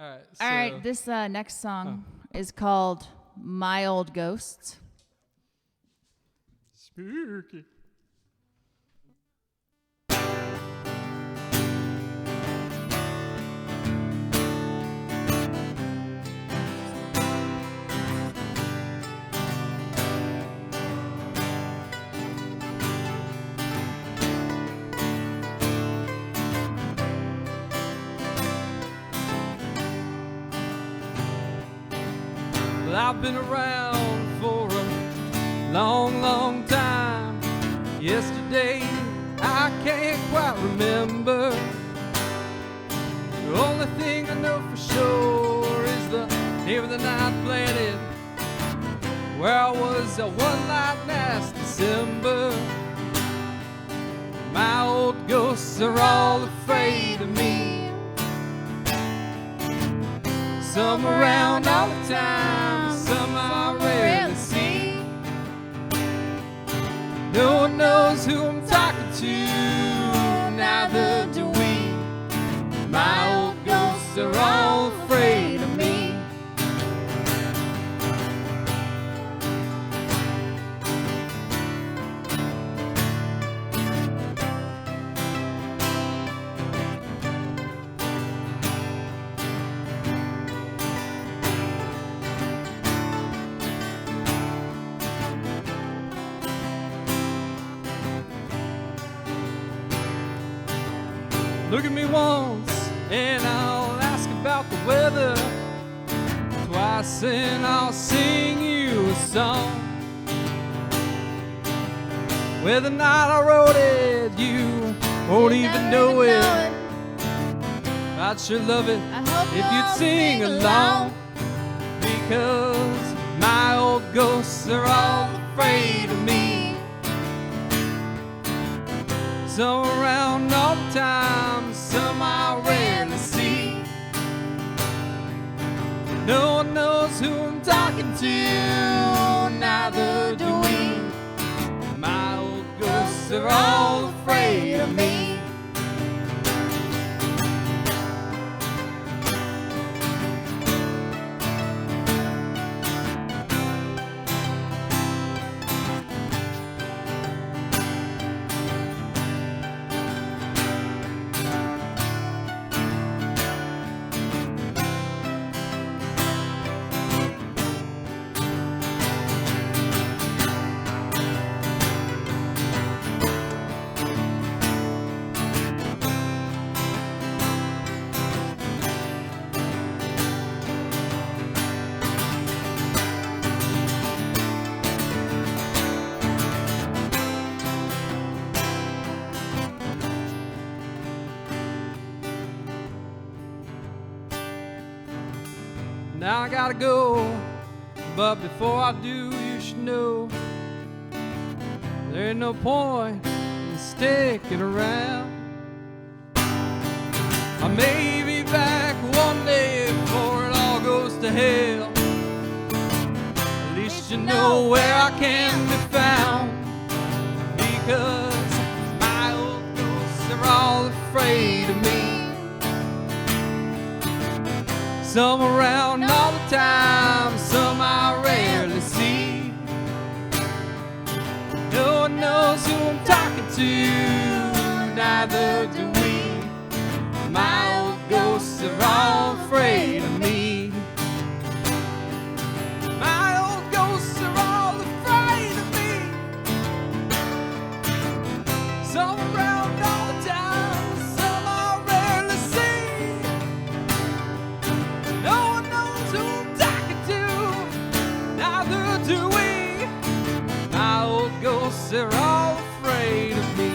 All right, this next song is called My Old Ghosts. Spooky. Well, I've been around for a long, long time. Yesterday, I can't quite remember. The only thing I know for sure is the name of the night planet where I was one light last December. My old ghosts are all afraid of me. Some around all the time, some I rarely see. No one knows who I'm talking to, neither do we. My old ghosts are all afraid of me. Look at me once and I'll ask about the weather. Twice and I'll sing you a song. Well, the night I wrote it, you won't even know it. I'd sure love it if you'd sing along, because my old ghosts are all afraid of me. Some around all the time, some I rarely see. No one knows who I'm talking to, neither do we. My old ghosts are all afraid of me. Now I gotta go, but before I do, you should know there ain't no point in sticking around. I may be back one day before it all goes to hell. At least you know where I can be found, because my old ghosts are all afraid of me. Some around all the time, some I rarely see. No one knows who I'm talking to, neither do we. My old ghosts are all afraid of me. My old ghosts are all afraid of me. Some around all the time, some I rarely see. No one knows who I'm talking to, neither do we. My old ghosts are all afraid of me.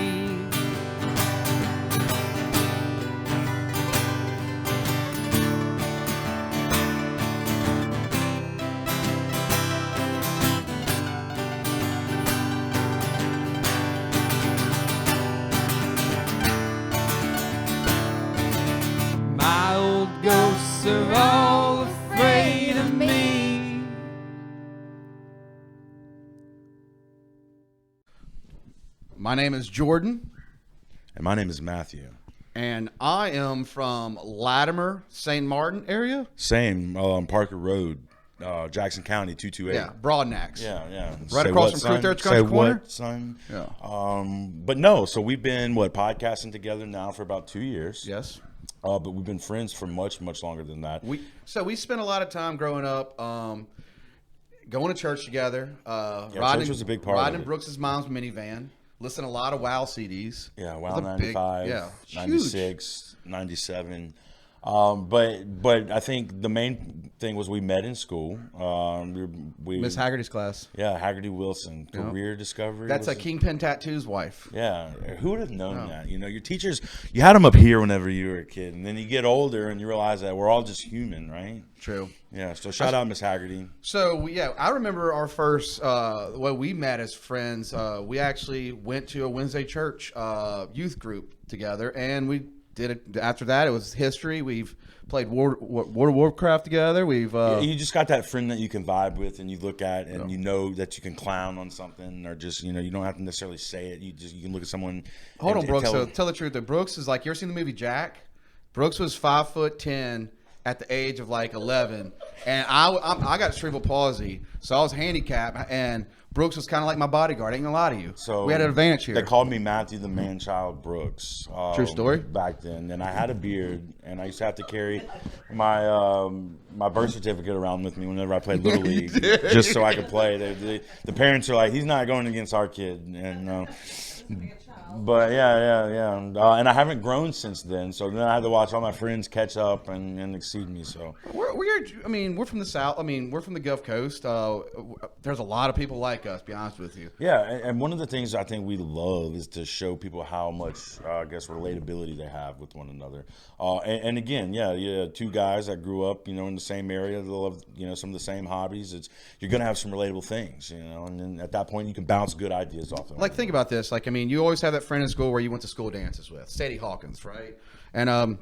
My old ghosts are all afraid of me. My name is Jourdan. And my name is Mathew. And I am from Latimer, St. Martin area. Same, Parker Road, Jackson County, 228. Yeah, Broadnax. Yeah. Right Say across what, from Creek son? Church Say Country Corner? what, son? Yeah. But no, so we've been, podcasting together now for about 2 years. Yes. But we've been friends for much, much longer than that. We spent a lot of time growing up going to church together. Church was a big part of Riding it. Brooks's mom's minivan. Listening to a lot of WOW CDs. Yeah, It WOW was a big- 95, yeah, 96, 97. But I think the main thing was we met in school. We Miss Haggerty's class. Yeah, Haggerty Wilson, career discovery. That's a was it? Kingpin Tattoo's wife. Yeah, who would have known that? You know, your teachers, you had them up here whenever you were a kid, and then you get older and you realize that we're all just human, right? True. Yeah, so shout out Miss Haggerty. So, I remember our first, we met as friends. We actually went to a Wednesday church youth group together, and we did it. After that, it was history. We've played World of Warcraft together. We've You just got that friend that you can vibe with and you look at and you know that you can clown on something, or just, you don't have to necessarily say it. You can look at someone. Hold on, Brooks. Tell, So tell the truth. That Brooks is like, you ever seen the movie Jack? Brooks was 5'10" at the age of like 11, and I got cerebral palsy, so I was handicapped, and Brooks was kind of like my bodyguard. I ain't gonna lie to you. So we had an advantage here. They called me Mathew the Man-Child Brooks. True story. Back then, and I had a beard, and I used to have to carry my my birth certificate around with me whenever I played Little League, just so I could play. The parents are like, he's not going against our kid, and. But yeah, and I haven't grown since then. So then I had to watch all my friends catch up and exceed me. So we're from the South. I mean, we're from the Gulf Coast. There's a lot of people like us. Be honest with you. Yeah, and one of the things I think we love is to show people how much relatability they have with one another. And again, two guys that grew up, in the same area, they love some of the same hobbies. You're gonna have some relatable things, and then at that point you can bounce good ideas off them. Like, think about this. Like, I mean, you always have that friend in school where you went to school dances with, Sadie Hawkins, right? And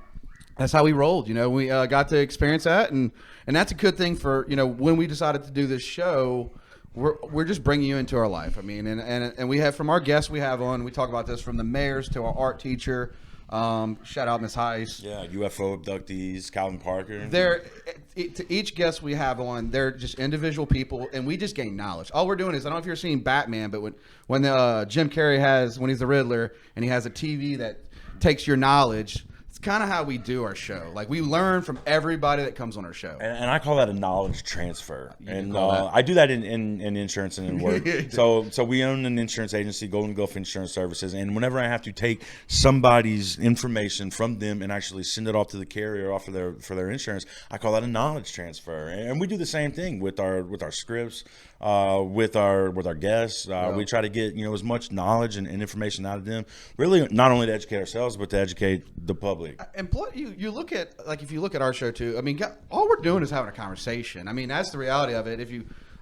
that's how we rolled. We got to experience that, and that's a good thing for when we decided to do this show. We're just bringing you into our life. I mean, and we have, from our guests we have on, we talk about this, from the mayors to our art teacher. Shout out Miss Heiss. Yeah, UFO abductees, Calvin Parker. To each guest we have on, they're just individual people, and we just gain knowledge. All we're doing is, I don't know if you're seeing Batman, but when Jim Carrey when he's the Riddler, and he has a TV that takes your knowledge. It's kind of how we do our show. Like, we learn from everybody that comes on our show. And I call that a knowledge transfer. And I do that in insurance and in work. So we own an insurance agency, Golden Gulf Insurance Services. And whenever I have to take somebody's information from them and actually send it off to the carrier off for their insurance, I call that a knowledge transfer. And we do the same thing with our scripts, with our guests. We try to get as much knowledge and information out of them. Really, not only to educate ourselves, but to educate the public. And you look at, like, if you look at our show too, I mean, all we're doing is having a conversation. I mean, that's the reality of it.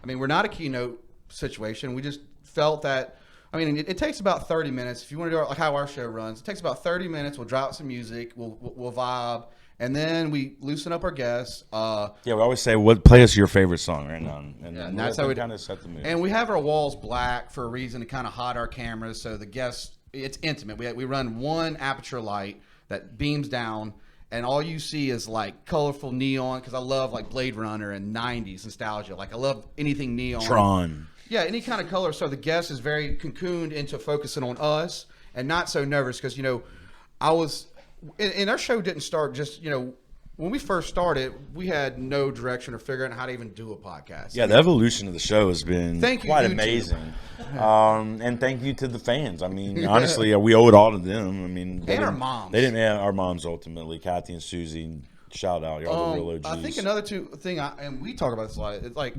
We're not a keynote situation. We just felt that, it takes about 30 minutes. If you want to do like how our show runs, it takes about 30 minutes. We'll drop some music, we'll vibe, and then we loosen up our guests. We always say, play us your favorite song right now. And that's how we kind of set the mood. And we have our walls black for a reason, to kind of hide our cameras, so the guests, it's intimate. We run one aperture light that beams down, and all you see is like colorful neon, because I love like Blade Runner and 90s nostalgia. Like, I love anything neon. Tron. Yeah, any kind of color. So the guest is very cocooned into focusing on us and not so nervous, because I was, and our show didn't start just, when we first started, we had no direction or figuring out how to even do a podcast. Yeah, the evolution of the show has been quite amazing. And thank you to the fans. Honestly, we owe it all to them. And our moms. They didn't have our moms, ultimately. Kathy and Susie, shout out. Y'all the real OGs. I think another thing, and we talk about this a lot, it's like,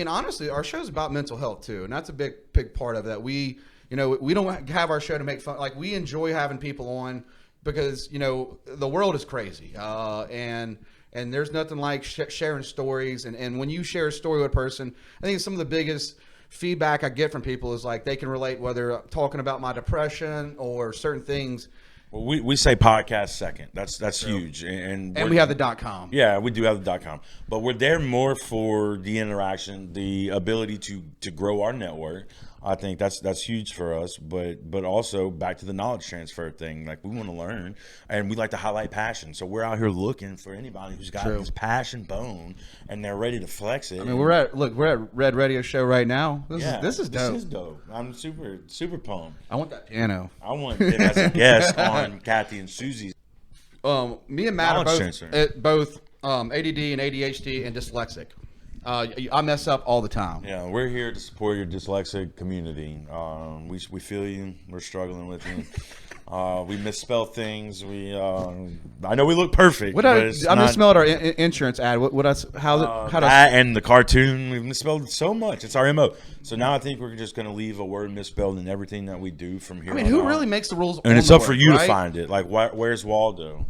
honestly, our show's about mental health too. And that's a big part of that. We don't have our show to make fun. Like, we enjoy having people on, because the world is crazy, and there's nothing like sharing stories. And when you share a story with a person, I think some of the biggest feedback I get from people is like, they can relate, whether I'm talking about my depression or certain things. Well, we say podcast second. That's huge, and we have the .com. Yeah, we do have the .com, but we're there more for the interaction, the ability to grow our network. I think that's huge for us, but also back to the knowledge transfer thing. Like, we want to learn, and we like to highlight passion. So we're out here looking for anybody who's got this passion bone, and they're ready to flex it. I mean, we're at Red Radio Show right now. This is dope. This is dope. I'm super pumped. I want that piano. I want it as a guest on Kathy and Susie's. Me and Matt are both ADD and ADHD and dyslexic. I mess up all the time. Yeah, we're here to support your dyslexic community. We feel you. We're struggling with you. We misspell things. I know we look perfect. I misspelled our insurance ad. How that and the cartoon. We've misspelled so much. It's our MO. So now I think we're just going to leave a word misspelled in everything that we do from here. I mean, who really makes the rules? And it's up for you to find it. Like, where's Waldo?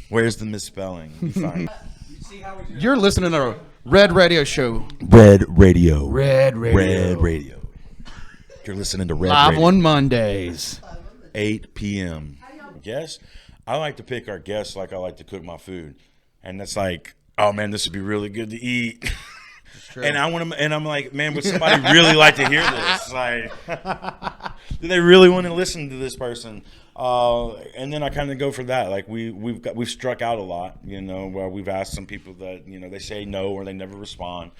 Where's the misspelling? You find it. You're listening to a Red Radio Show. Red Radio. Red Radio. Red Radio. You're listening to Red Live Radio. on Mondays. 8 p.m. Guess I like to pick our guests like I like to cook my food, and that's like, oh man, this would be really good to eat. And I'm like, man, would somebody really like to hear this? Like, do they really want to listen to this person? And then I kind of go for that. Like, we've struck out a lot, where we've asked some people that, they say no or they never respond.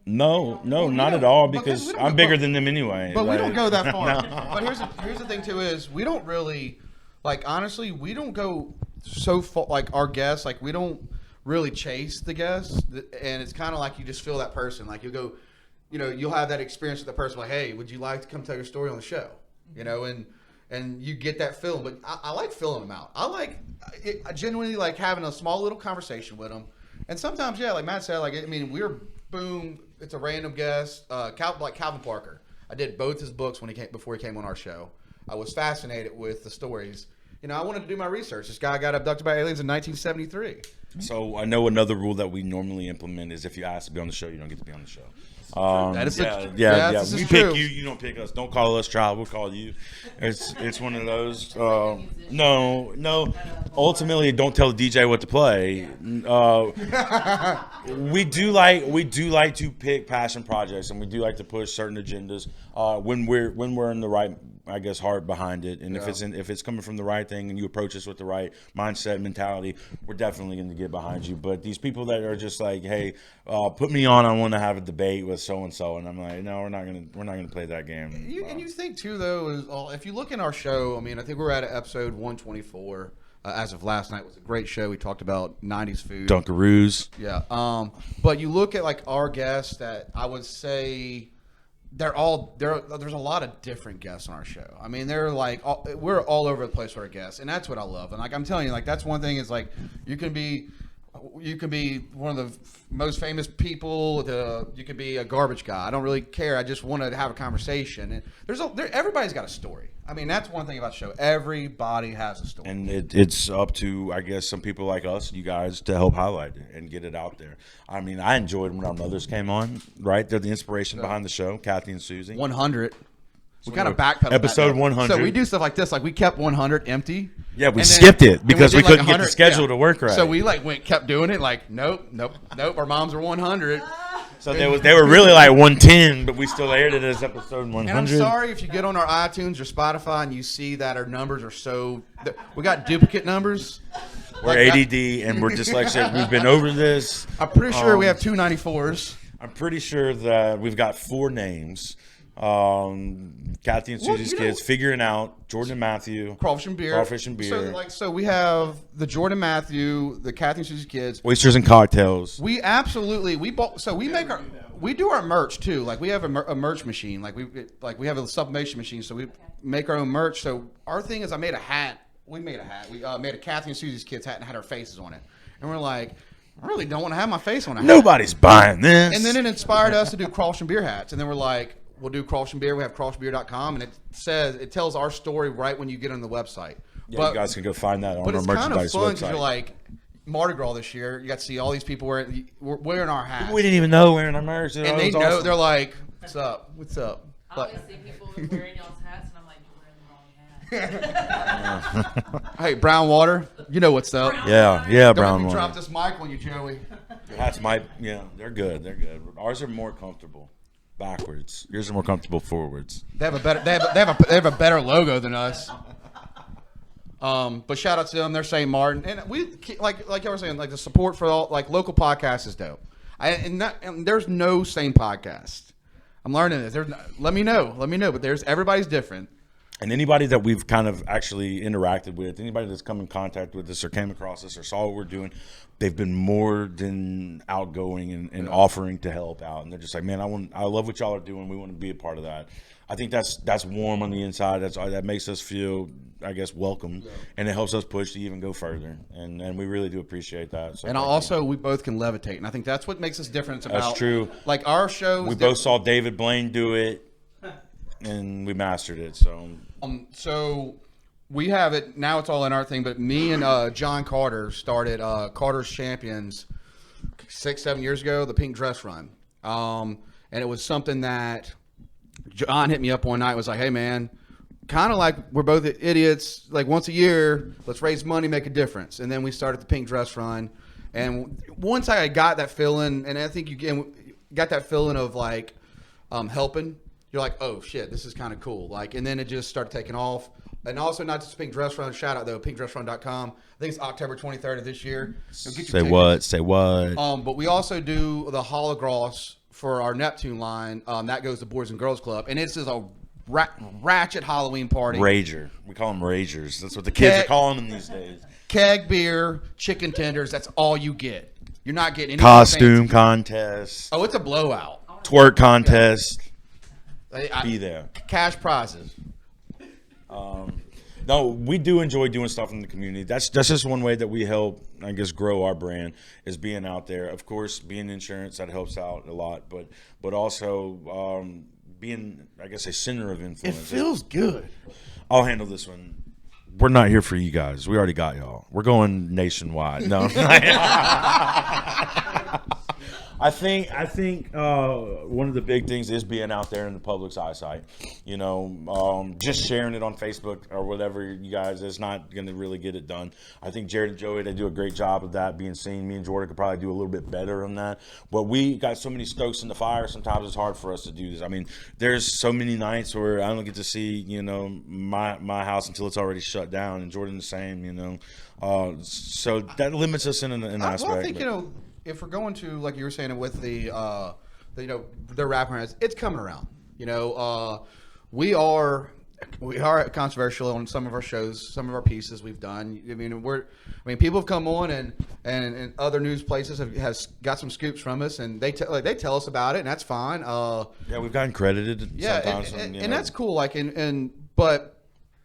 No, not at all, because I'm bigger than them anyway. But we don't go that far. But here's the thing too, is we don't really, like, honestly, we don't go so far, like, our guests, like, we don't really chase the guests, and it's kind of like you just feel that person. Like, you go, you'll have that experience with the person, like, hey, would you like to come tell your story on the show? And you get that feeling. But I like filling them out. I genuinely like having a small little conversation with them. And sometimes, yeah, like Matt said, like, I mean, boom, it's a random guest. Like Calvin Parker. I did both his books before he came on our show. I was fascinated with the stories. I wanted to do my research. This guy got abducted by aliens in 1973. So I know another rule that we normally implement is if you ask to be on the show, you don't get to be on the show. Yeah. We pick you. You don't pick us. Don't call us child. We'll call you. It's one of those. No. Ultimately, don't tell the DJ what to play. We do like to pick passion projects, and we do like to push certain agendas when we're in the right, I guess, heart behind it. And if it's coming from the right thing, and you approach us with the right mindset, mentality, we're definitely going to get behind you. But these people that are just like, hey, put me on. I want to have a debate with so and so, and I'm like, no, we're not gonna play that game. And you think too, though, is if you look in our show, I mean, I think we're at episode 124. As of last night, it was a great show. We talked about 90s food, Dunkaroos. Yeah. But you look at like our guests, that I would say they're all there. There's a lot of different guests on our show. I mean, they're like we're all over the place with our guests, and that's what I love. And like I'm telling you, like that's one thing is like you can be one of the most famous people. You could be a garbage guy. I don't really care. I just want to have a conversation. And everybody's got a story. I mean, that's one thing about the show. Everybody has a story. And it's up to, I guess, some people like us, you guys, to help highlight it and get it out there. I mean, I enjoyed when our mothers came on, right? They're the inspiration behind the show, Kathy and Susie. 100. We kind of backpedaled. Episode 100. So we do stuff like this. Like we kept 100 empty. Yeah, we skipped it because we couldn't get the schedule to work right. So we kept doing it. Like nope. Our moms are 100. So they were really like 110, but we still aired it as episode 100. And I'm sorry if you get on our iTunes or Spotify and you see that our numbers are we got duplicate numbers. We're ADD and we're dyslexic. We've been over this. I'm pretty sure we have 294s. I'm pretty sure that we've got 4 names. Kathy and Susie's kids, Figuring Out, Jourdan and Mathew, Crawfish and Beer. So we have the Jourdan and Mathew, the Kathy and Susie's kids, Oysters and Cocktails. We do our merch too. Like we have a merch machine. Like we have a sublimation machine. So we make our own merch. So our thing is, I made a hat. We made a hat. We made a Kathy and Susie's kids hat and had our faces on it. And we're like, I really don't want to have my face on a hat. Nobody's buying this. And then it inspired us to do Crawfish and Beer hats. And then we're like, we'll do Crawfish and Beer. We have crawfishbeer.com, and it tells our story right when you get on the website. Yeah, you guys can go find that on our merchandise website. But it's kind of fun because you're like, Mardi Gras this year, you got to see all these people wearing our hats. We didn't even know wearing our merch. And they know, awesome. They're like, what's up? I always see people wearing y'all's hats, and I'm like, you're wearing the wrong hat. Hey, Brown Water, you know what's up. Yeah, Brown Water. Drop this mic on you, Joey. Hats they're good. Ours are more comfortable. backwards. Yours are more comfortable forwards. They have a better logo than us. But shout out to them. They're St. Martin, and we like you were saying, like the support for all like local podcasts is dope. And there's no same podcast. I'm learning this. Let me know. But everybody's different. And anybody that we've kind of actually interacted with, anybody that's come in contact with us or came across us or saw what we're doing, they've been more than outgoing and offering to help out. And they're just like, man, I love what y'all are doing. We want to be a part of that. I think that's warm on the inside. That makes us feel, I guess, welcome, and it helps us push to even go further. And we really do appreciate that. So and also, we both can levitate, and I think that's what makes us different. That's true. Like our shows, we both saw David Blaine do it, and we mastered it. So we have it now. It's all in our thing. But me and John Carter started Carter's Champions 6-7 years ago, the Pink Dress Run, and it was something that John hit me up one night. Was like, hey man, kind of like we're both idiots. Like once a year, let's raise money, make a difference. And then we started the Pink Dress Run. And once I got that feeling, and I think you got that feeling of like helping, you're like, oh shit, this is kind of cool. Like, and then it just started taking off. And also not just Pink Dress Run. Shout out though, pinkdressrun.com. I think it's October 23rd of this year. So get your tickets. Say what? But we also do the Hologross for our Neptune line. That goes to Boys and Girls Club, and this is a ratchet Halloween party. Rager. We call them ragers. That's what the kids are calling them these days. Keg beer, chicken tenders. That's all you get. You're not getting any costume contest. Oh, it's a blowout. Twerk contest. Be there. Cash prizes. No, we do enjoy doing stuff in the community. That's just one way that we help, I guess, grow our brand is being out there. Of course, being insurance, that helps out a lot, but also being, I guess, a center of influence. It feels good. I'll handle this one. We're not here for you guys. We already got y'all. We're going nationwide. No. I think one of the big things is being out there in the public's eyesight. You know, just sharing it on Facebook or whatever, you guys, it's not going to really get it done. I think Jared and Joey, they do a great job of that being seen. Me and Jourdan could probably do a little bit better on that. But we got so many stokes in the fire, sometimes it's hard for us to do this. I mean, there's so many nights where I don't get to see, you know, my house until it's already shut down, and Jourdan the same, you know. So that limits us in an aspect. Well, I think, you know, if we're going to, like you were saying, with the you know, the rap around, it's coming around. You know, we are controversial on some of our shows, some of our pieces we've done. I mean, people have come on and other news places has got some scoops from us, and they tell us about it, and that's fine. Yeah, we've gotten credited. Yeah, sometimes, and that's cool. Like, but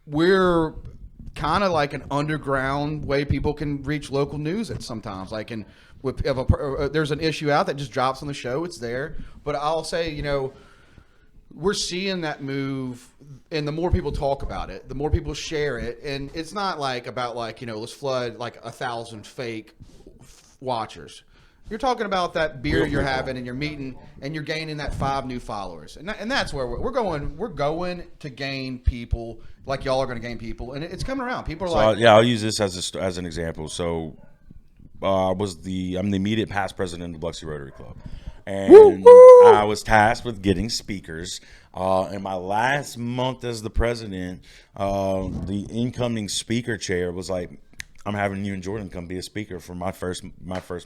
we're kind of like an underground way people can reach local news at sometimes. Like, and if there's an issue out that just drops on the show, it's there. But I'll say, you know, we're seeing that move, and the more people talk about it, the more people share it, and it's not like about like, you know, let's flood like 1,000 fake watchers. You're talking about that beer you're having, and you're meeting, and you're gaining that 5 new followers, and that's where we're going. We're going to gain people like y'all are going to gain people, and it's coming around. People are I'll use this as an example. So I'm the immediate past president of the Biloxi Rotary Club, and I was tasked with getting speakers. In my last month as the president, the incoming speaker chair was like, I'm having you and Jourdan come be a speaker for my first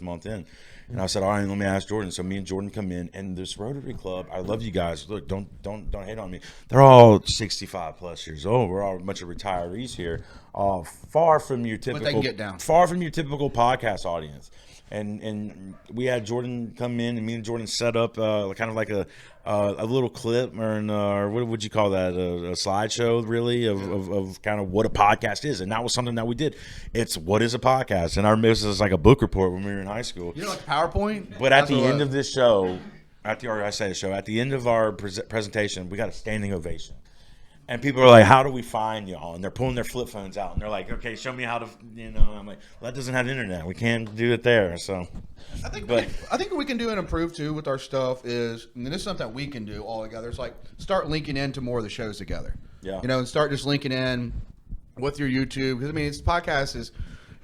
month in. And I said, all right, let me ask Jourdan. So me and Jourdan come in, and this Rotary Club, I love you guys. Look, don't hate on me. They're all 65 plus years old. We're all a bunch of retirees here. Far from your typical, but they can get down. Far from your typical podcast audience. And we had Jourdan come in, and me and Jourdan set up kind of like a little clip, or what would you call that? A slideshow, really, of kind of what a podcast is. And that was something that we did. It's what is a podcast? And our this is like a book report when we were in high school. You know, like PowerPoint. But at the end of this show, at the end of our presentation, we got a standing ovation. And people are like, how do we find y'all? And they're pulling their flip phones out. And they're like, okay, show me how to, you know. I'm like, well, that doesn't have internet. We can't do it there. So I think what we can do and improve, too, with our stuff is, and this is something that we can do all together, it's like start linking into more of the shows together. Yeah. You know, and start just linking in with your YouTube. Because, I mean, podcast is,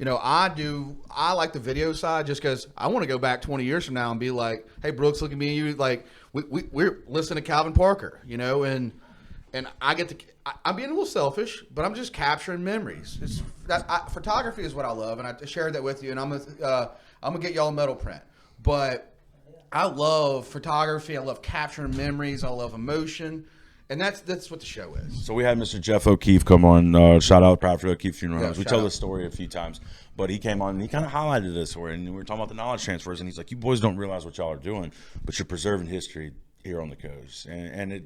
you know, I like the video side just because I want to go back 20 years from now and be like, hey, Brooks, look at me and you. Like, we're listening to Calvin Parker, you know, and I get to, I'm being a little selfish, but I'm just capturing memories. Photography is what I love, and I shared that with you, and I'm gonna get y'all a metal print. But I love photography. I love capturing memories. I love emotion. And that's what the show is. So we had Mr. Jeff O'Keefe come on. Shout out Proud for O'Keefe Funeral Homes. We tell out. this story a few times, but he came on and he kind of highlighted this story, and we were talking about the knowledge transfers, and he's like, "You boys don't realize what y'all are doing, but you're preserving history here on the coast." And it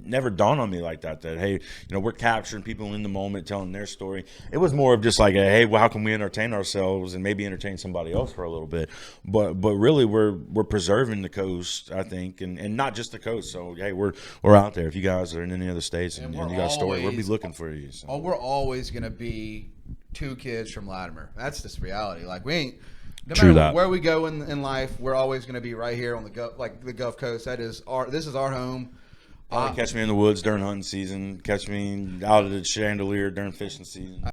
never dawned on me like that hey, you know, we're capturing people in the moment, telling their story. It was more of just like, hey, well, how can we entertain ourselves and maybe entertain somebody else for a little bit? But really, we're preserving the coast, I think, and not just the coast. So hey, we're out there. If you guys are in any other states and you got a story, we'll be looking for you. So. Oh, we're always gonna be 2 kids from Latimer. That's just reality. Like, we ain't. No matter where we go in life, we're always gonna be right here on the Gulf Coast. This is our home. Catch me in the woods during hunting season. Catch me out of the chandelier during fishing season.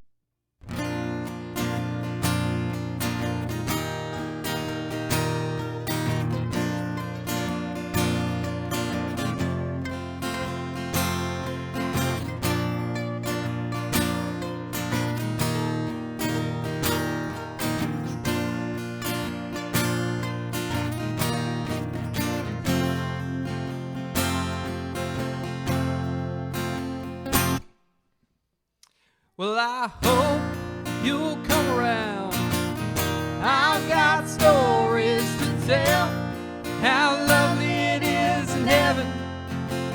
Well, I hope you'll come around. I've got stories to tell. How lovely it is in heaven.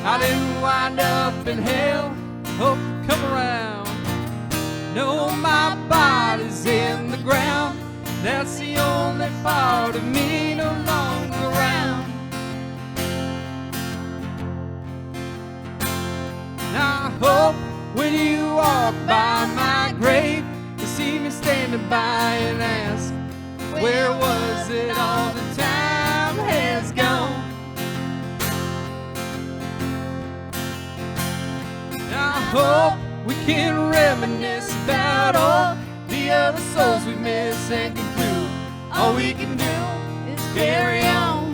I didn't wind up in hell. Hope you come around. No, my body's in the ground. That's the only part of me no longer around. I hope when you walk by my grave, you see me standing by and ask, where was it all the time has gone? I hope we can reminisce about all the other souls we miss and conclude all we can do is carry on.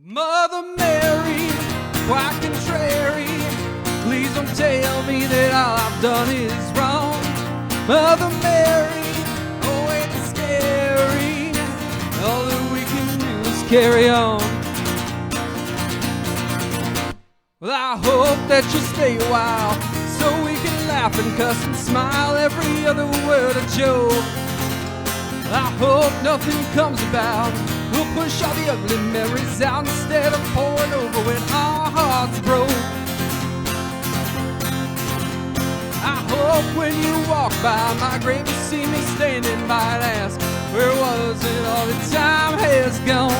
Mother Mary, quite contrary, please don't tell me that all I've done is wrong. Mother Mary, oh ain't it scary, all that we can do is carry on. Well, I hope that you'll stay a while, so we can laugh and cuss and smile every other word a joke. I hope nothing comes about. We'll push all the ugly memories out instead of pouring over when our hearts broke. I hope when you walk by my grave you see me standing by and ask, where was it all the time has gone?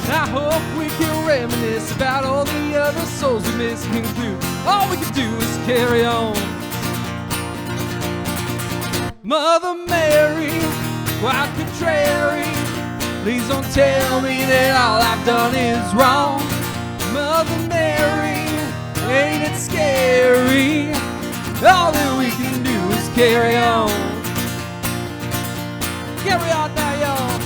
I hope we can reminisce about all the other souls we miss and conclude all we can do is carry on. Mother Mary, quite contrary, please don't tell me that all I've done is wrong. Mother Mary, ain't it scary? All that we can do is carry on. Carry on now, y'all.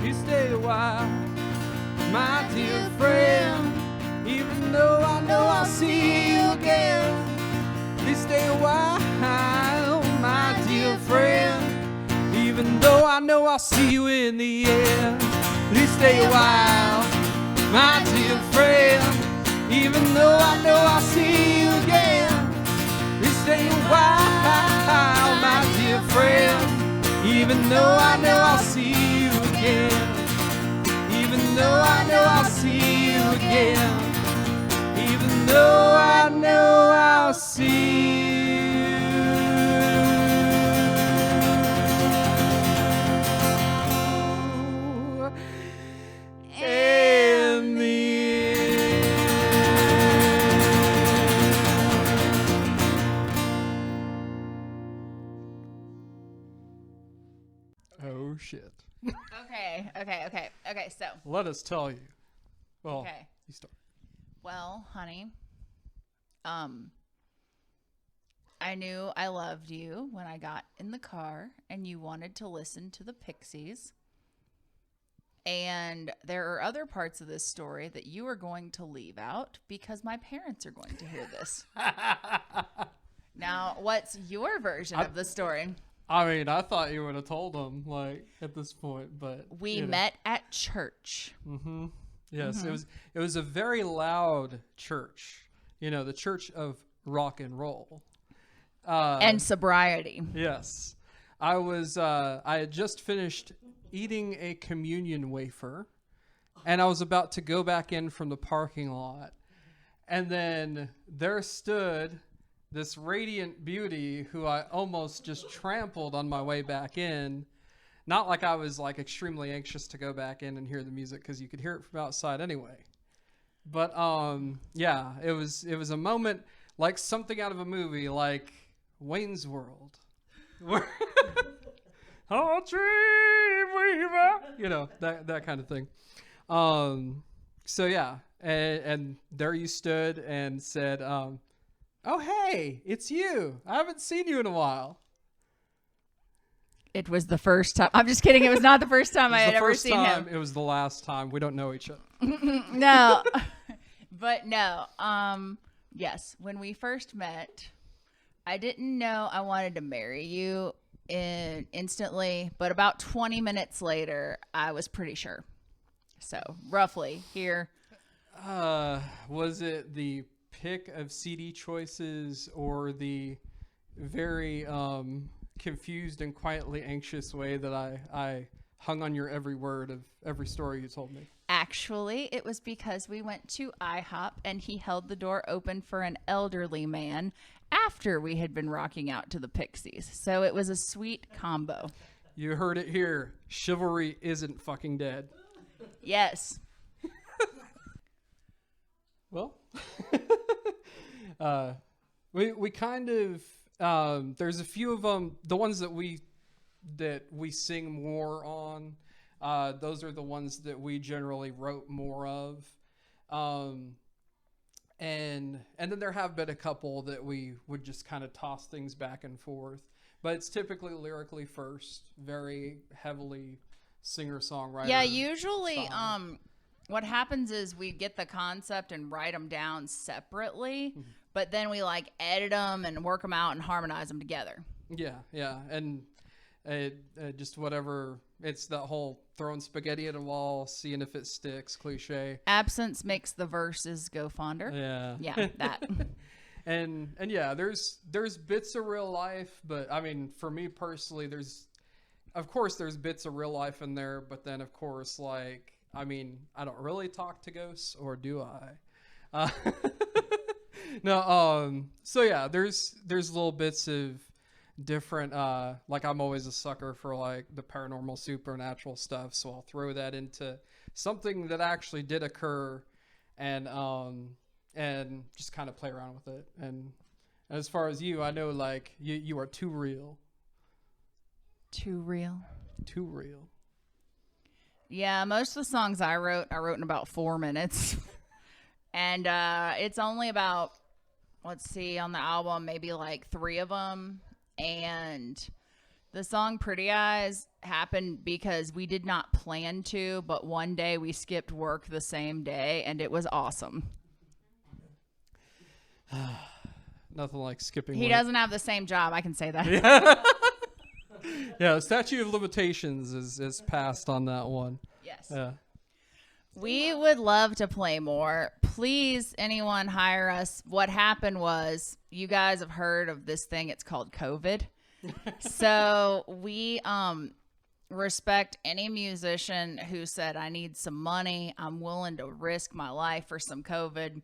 You stay a while, my dear friend, even though I know I'll see you again. Please stay a while, my dear friend, even though I know I'll see you in the end. Please stay a while, my dear friend, even though I know I'll see you again. Please stay a while. Even though I know I'll see you again. Even though I know I'll see you again. Even though I know I'll see you. In the Oh shit. Okay, so. Let us tell you. Well, Okay. you start. Well, honey, I knew I loved you when I got in the car and you wanted to listen to the Pixies. And there are other parts of this story that you are going to leave out because my parents are going to hear this. Now, what's your version of the story? I mean, I thought you would have told them, like, at this point, but We met at church. Mm-hmm. Yes, it was a very loud church. You know, the church of rock and roll. And sobriety. Yes. I had just finished eating a communion wafer, and I was about to go back in from the parking lot. And then there stood this radiant beauty who I almost just trampled on my way back in. Not like I was like extremely anxious to go back in and hear the music, because you could hear it from outside anyway. But yeah, it was a moment like something out of a movie, like Wayne's World. Where oh, dream weaver, you know, that kind of thing. So yeah, and there you stood and said, "Oh hey, it's you. I haven't seen you in a while." It was the first time. I'm just kidding. It was not the first time I had ever seen him. It was the last time. We don't know each other. No, but no. Yes, when we first met, I didn't know I wanted to marry you instantly, but about 20 minutes later, I was pretty sure. So roughly here. Was it the pick of CD choices or the very confused and quietly anxious way that I hung on your every word of every story you told me? Actually, it was because we went to IHOP and he held the door open for an elderly man after we had been rocking out to the Pixies. So it was a sweet combo. You heard it here. Chivalry isn't fucking dead. Yes. Well, we kind of there's a few of them. The ones that we sing more on, those are the ones that we generally wrote more of, and then there have been a couple that we would just kind of toss things back and forth. But it's typically lyrically first, very heavily singer-songwriter. Yeah, usually style. what happens is we get the concept and write them down separately, but then we like edit them and work them out and harmonize them together. Yeah, and just whatever. It's that whole throwing spaghetti at a wall, seeing if it sticks cliche. Absence makes the verses go fonder. Yeah, that. and yeah, there's bits of real life, but I mean, for me personally, there's bits of real life in there, but then of course, like, I mean, I don't really talk to ghosts, or do I? No, so yeah, there's little bits of different, like, I'm always a sucker for like the paranormal, supernatural stuff, so I'll throw that into something that actually did occur, and just kind of play around with it. And as far as you, I know, like, you are too real. Too real. Too real. Yeah, most of the songs I wrote in about 4 minutes. And it's only about, let's see, on the album, maybe like 3 of them. And the song Pretty Eyes happened because we did not plan to, but one day we skipped work the same day, and it was awesome. Nothing like skipping He work. doesn't have the same job, I can say that. Yeah, the statute of limitations is passed on that one. Yes. Yeah. We would love to play more. Please, anyone hire us. What happened was, you guys have heard of this thing. It's called COVID. So we respect any musician who said, I need some money. I'm willing to risk my life for some COVID.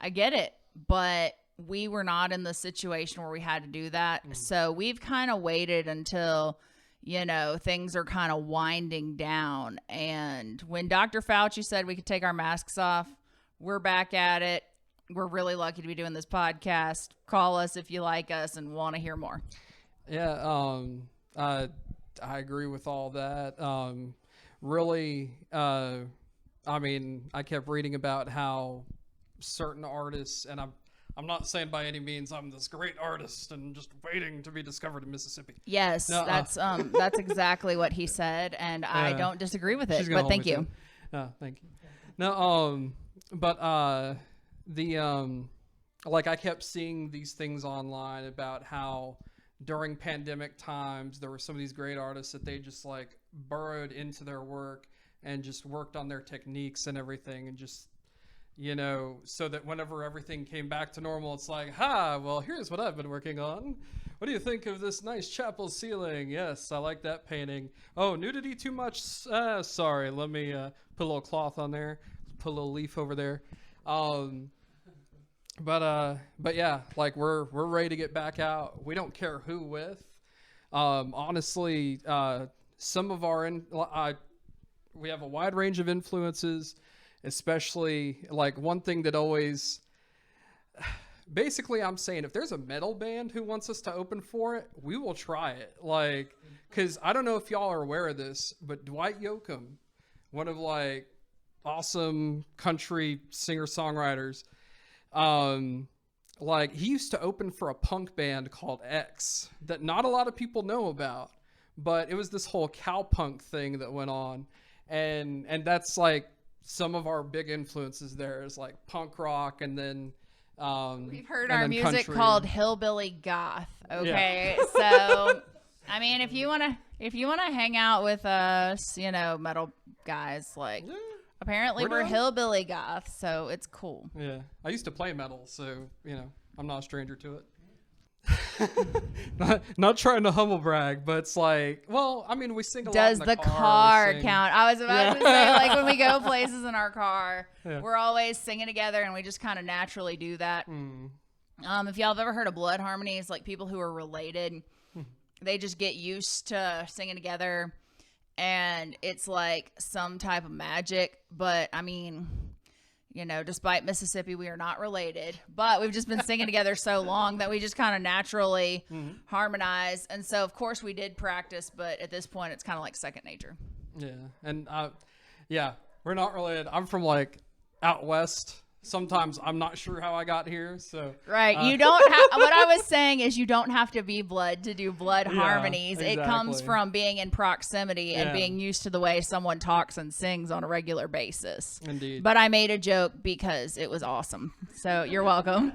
I get it, but we were not in the situation where we had to do that. So we've kind of waited until, things are kind of winding down. And when Dr. Fauci said we could take our masks off, we're back at it. We're really lucky to be doing this podcast. Call us if you like us and want to hear more. Yeah, I agree with all that. Really, I kept reading about how certain artists, and I'm not saying by any means I'm this great artist and just waiting to be discovered in Mississippi. Yes, that's exactly what he said, and I don't disagree with it. But thank you. Thank you. No, but I kept seeing these things online about how during pandemic times there were some of these great artists that they just like burrowed into their work and just worked on their techniques and everything, and just so that whenever everything came back to normal, it's like, well, here's what I've been working on. What do you think of this nice chapel ceiling? Yes, I like that painting. Oh, nudity too much? Sorry, let me put a little cloth on there, put a little leaf over there. But yeah, like we're ready to get back out. We don't care who with. Honestly, some of we have a wide range of influences, especially like one thing that always, basically I'm saying if there's a metal band who wants us to open for it, we will try it. Like, cause I don't know if y'all are aware of this, but Dwight Yoakam, one of like awesome country singer-songwriters, like he used to open for a punk band called X that not a lot of people know about, but it was this whole cowpunk thing that went on, and that's like some of our big influences there is like punk rock, and then we've heard our music country. Called hillbilly goth. Okay, yeah. So I mean, if you wanna hang out with us, metal guys, like. Yeah. Apparently we're hillbilly goth, so it's cool. Yeah. I used to play metal, so, I'm not a stranger to it. not trying to humble brag, but it's like, well, I mean, we sing a lot in the car count? I was about to say, like, when we go places in our car, we're always singing together, and we just kind of naturally do that. If y'all have ever heard of blood harmonies, like people who are related, they just get used to singing together. And it's like some type of magic, but I mean, despite Mississippi, we are not related, but we've just been singing together so long that we just kind of naturally harmonize. And so, of course, we did practice, but at this point, it's kind of like second nature. Yeah. And we're not related. I'm from like out west. Sometimes I'm not sure how I got here. So right, you don't have. What I was saying is you don't have to be blood to do blood harmonies. Exactly. It comes from being in proximity and being used to the way someone talks and sings on a regular basis. Indeed. But I made a joke because it was awesome. So you're welcome.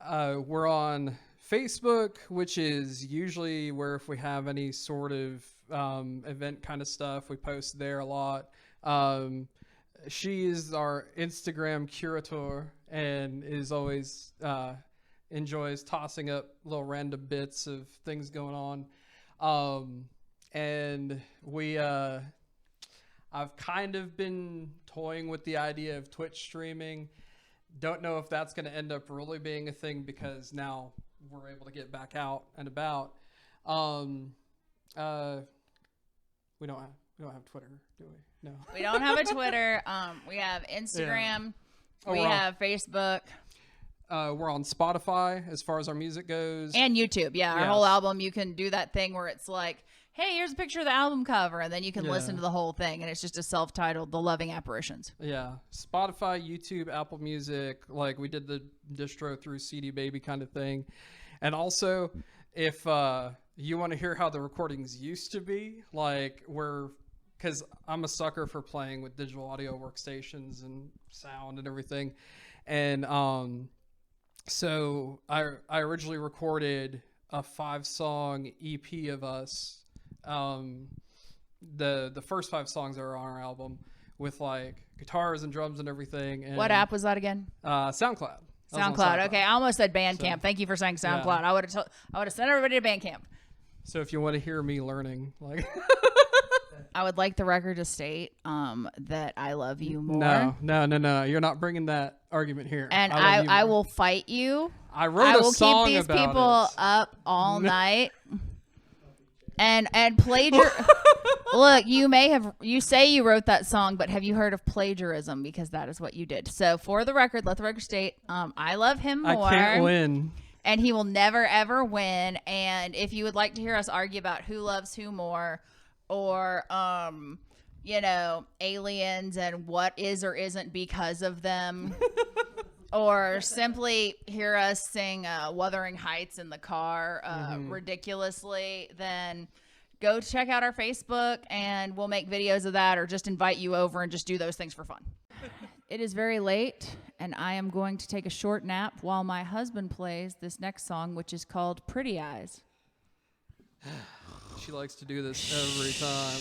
We're on Facebook, which is usually where if we have any sort of event kind of stuff, we post there a lot. She is our Instagram curator and is always enjoys tossing up little random bits of things going on. And I've kind of been toying with the idea of Twitch streaming. Don't know if that's going to end up really being a thing because now we're able to get back out and about. We don't have Twitter, do we? No. We don't have a Twitter. We have Instagram. Yeah. We have Facebook. We're on Spotify as far as our music goes. And YouTube. Yeah, our whole album, you can do that thing where it's like, hey, here's a picture of the album cover, and then you can listen to the whole thing, and it's just a self-titled The Loving Apparitions. Yeah. Spotify, YouTube, Apple Music. Like, we did the distro through CD Baby kind of thing. And also, if you want to hear how the recordings used to be, like, because I'm a sucker for playing with digital audio workstations and sound and everything. And so I originally recorded a 5-song EP of us. The first 5 songs are on our album with like guitars and drums and everything. And, what app was that again? SoundCloud. SoundCloud. Okay, I almost said Bandcamp. Thank you for saying SoundCloud. Yeah. I would have sent everybody to Bandcamp. So if you want to hear me learning, like, I would like the record to state that I love you more. No. You're not bringing that argument here. And love you I more. will fight you. I wrote a song keep these about people it. up all night. And Look, you say you wrote that song, but have you heard of plagiarism? Because that is what you did. So for the record, let the record state, I love him more. I can't win. And he will never, ever win. And if you would like to hear us argue about who loves who more, or, aliens and what is or isn't because of them, or simply hear us sing Wuthering Heights in the car ridiculously, then go check out our Facebook and we'll make videos of that, or just invite you over and just do those things for fun. It is very late, and I am going to take a short nap while my husband plays this next song, which is called Pretty Eyes. She likes to do this every time.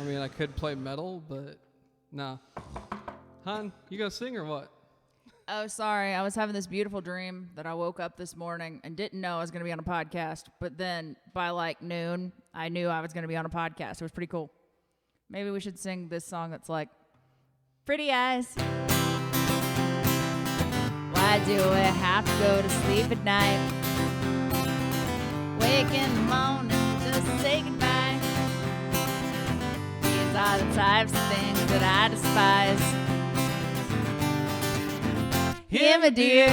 I mean, I could play metal, but nah. Hon, you gonna sing or what? Oh, sorry. I was having this beautiful dream that I woke up this morning and didn't know I was going to be on a podcast. But then by like noon, I knew I was going to be on a podcast. It was pretty cool. Maybe we should sing this song that's like, Pretty Eyes. Why do we have to go to sleep at night? Wake in the morning, just say goodbye. These are the types of things that I despise. Hear me, dear.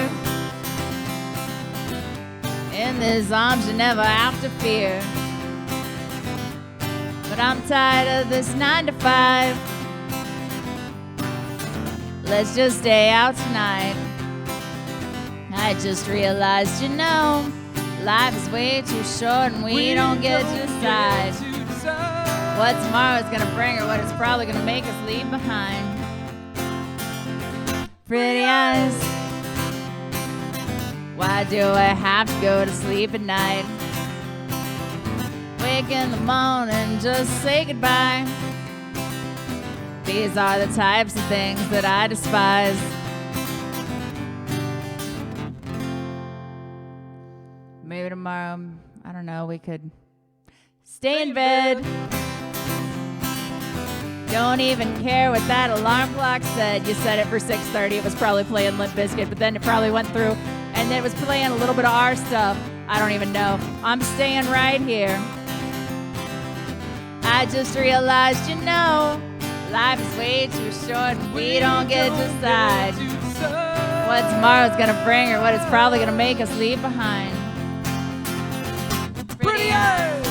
In these arms you never have to fear. But I'm tired of this 9 to 5. Let's just stay out tonight. I just realized, life is way too short and we don't get to decide what tomorrow's gonna bring or what it's probably gonna make us leave behind. Pretty eyes. Why do I have to go to sleep at night? Wake in the morning, just say goodbye. These are the types of things that I despise. Maybe tomorrow, I don't know, we could stay in bed. Don't even care what that alarm clock said. You set it for 6:30. It was probably playing Limp Bizkit, but then it probably went through and then it was playing a little bit of our stuff. I don't even know. I'm staying right here. I just realized, life is way too short and we don't get to decide what tomorrow's gonna bring or what it's probably gonna make us leave behind. Pretty eyes.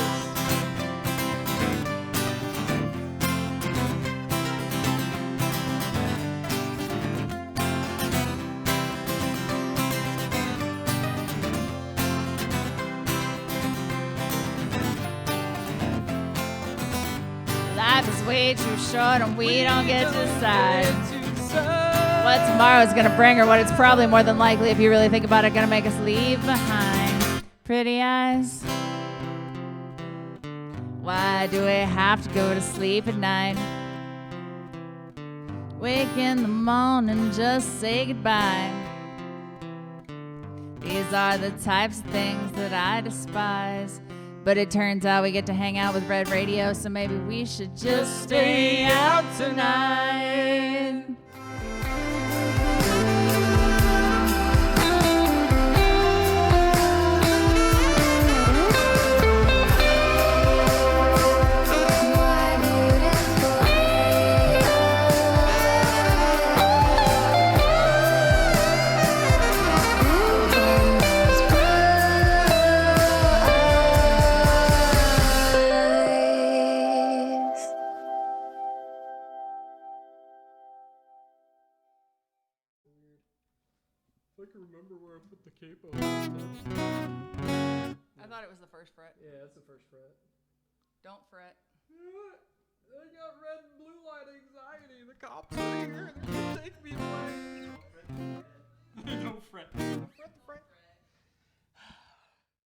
Life is way too short and we don't get to decide what tomorrow's gonna bring or what it's probably more than likely, if you really think about it, gonna make us leave behind. Pretty eyes. Why do we have to go to sleep at night? Wake in the morning, just say goodbye. These are the types of things that I despise. But it turns out we get to hang out with Red Radio, so maybe we should just stay out tonight. I can remember where I put the capo and stuff. I thought it was the first fret. Yeah, that's the first fret. Don't fret. I got red and blue light anxiety. The cops are here. They're gonna take me away. Don't fret.